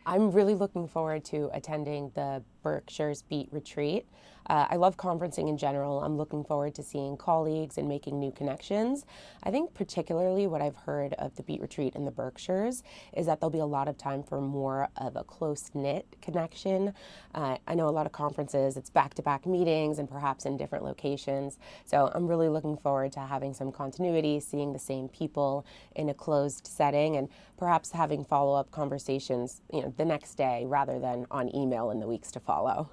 I'm really looking forward to attending the Berkshires Beet Retreat. I love conferencing in general. I'm looking forward to seeing colleagues and making new connections. I think particularly what I've heard of the Beet Retreat in the Berkshires is that there'll be a lot of time for more of a close-knit connection. I know a lot of conferences, it's back-to-back meetings and perhaps in different locations. So I'm really looking forward to having some continuity, seeing the same people in a closed setting, and perhaps having follow-up conversations, the next day rather than on email in the weeks to follow.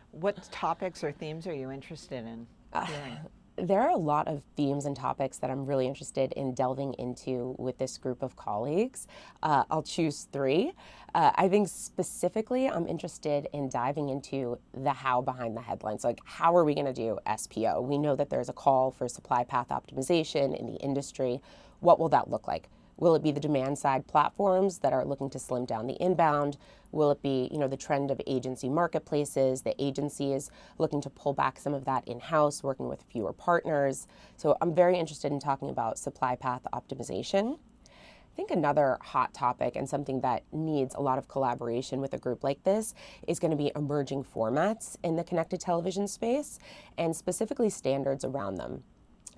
What topics or themes are you interested in hearing? There are a lot of themes and topics that I'm really interested in delving into with this group of colleagues. I'll choose three. I think specifically I'm interested in diving into the how behind the headlines. Like, how are we going to do SPO? We know that there's a call for supply path optimization in the industry. What will that look like? Will it be the demand side platforms that are looking to slim down the inbound? Will it be, the trend of agency marketplaces, the agencies looking to pull back some of that in-house, working with fewer partners? So I'm very interested in talking about supply path optimization. I think another hot topic and something that needs a lot of collaboration with a group like this is going to be emerging formats in the connected television space and specifically standards around them.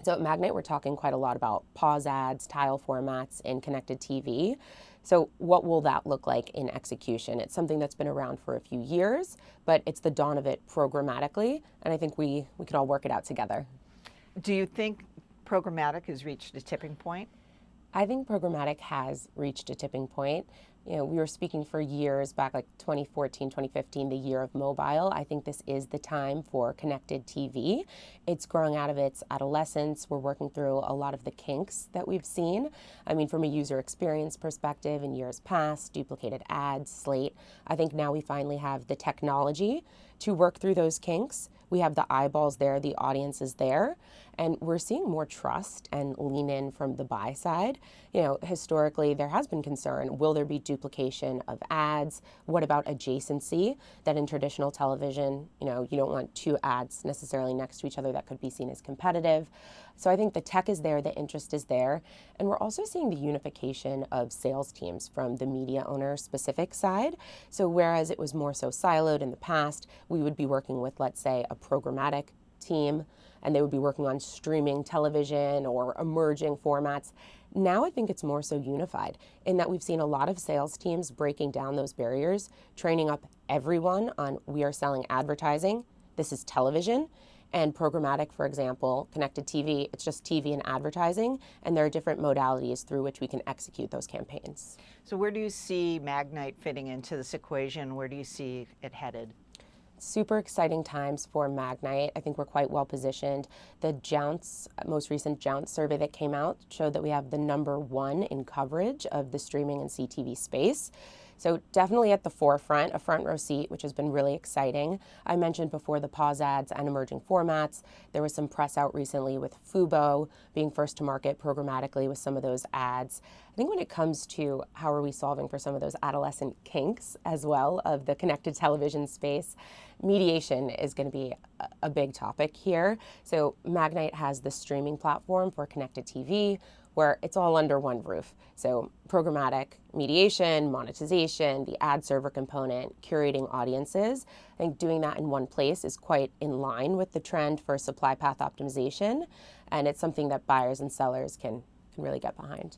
So at Magnite, we're talking quite a lot about pause ads, tile formats, and connected TV. So what will that look like in execution? It's something that's been around for a few years, but it's the dawn of it programmatically, and I think we can all work it out together. Do you think programmatic has reached a tipping point? I think programmatic has reached a tipping point. We were speaking for years back, like 2014, 2015, the year of mobile. I think this is the time for connected TV. It's growing out of its adolescence. We're working through a lot of the kinks that we've seen. I mean, from a user experience perspective in years past, duplicated ads, slate. I think now we finally have the technology to work through those kinks. We have the eyeballs there, the audience is there, and we're seeing more trust and lean in from the buy side. Historically, there has been concern. Will there be duplication of ads? What about adjacency? That in traditional television, you don't want two ads necessarily next to each other that could be seen as competitive. So I think the tech is there, the interest is there, and we're also seeing the unification of sales teams from the media owner specific side. So whereas it was more so siloed in the past, we would be working with, let's say, a programmatic team, and they would be working on streaming television or emerging formats. Now I think it's more so unified in that we've seen a lot of sales teams breaking down those barriers, training up everyone on we are selling advertising, this is television, and programmatic, for example, connected TV, it's just TV and advertising, and there are different modalities through which we can execute those campaigns. So where do you see Magnite fitting into this equation? Where do you see it headed? Super exciting times for Magnite. I think we're quite well positioned. The most recent Jounce survey that came out showed that we have the #1 in coverage of the streaming and CTV space. So definitely at the forefront, a front row seat, which has been really exciting. I mentioned before the pause ads and emerging formats. There was some press out recently with Fubo being first to market programmatically with some of those ads. I think when it comes to how are we solving for some of those adolescent kinks as well of the connected television space, mediation is going to be a big topic here. So Magnite has the streaming platform for connected TV, where it's all under one roof. So programmatic, mediation, monetization, the ad server component, curating audiences. I think doing that in one place is quite in line with the trend for supply path optimization, and it's something that buyers and sellers can really get behind.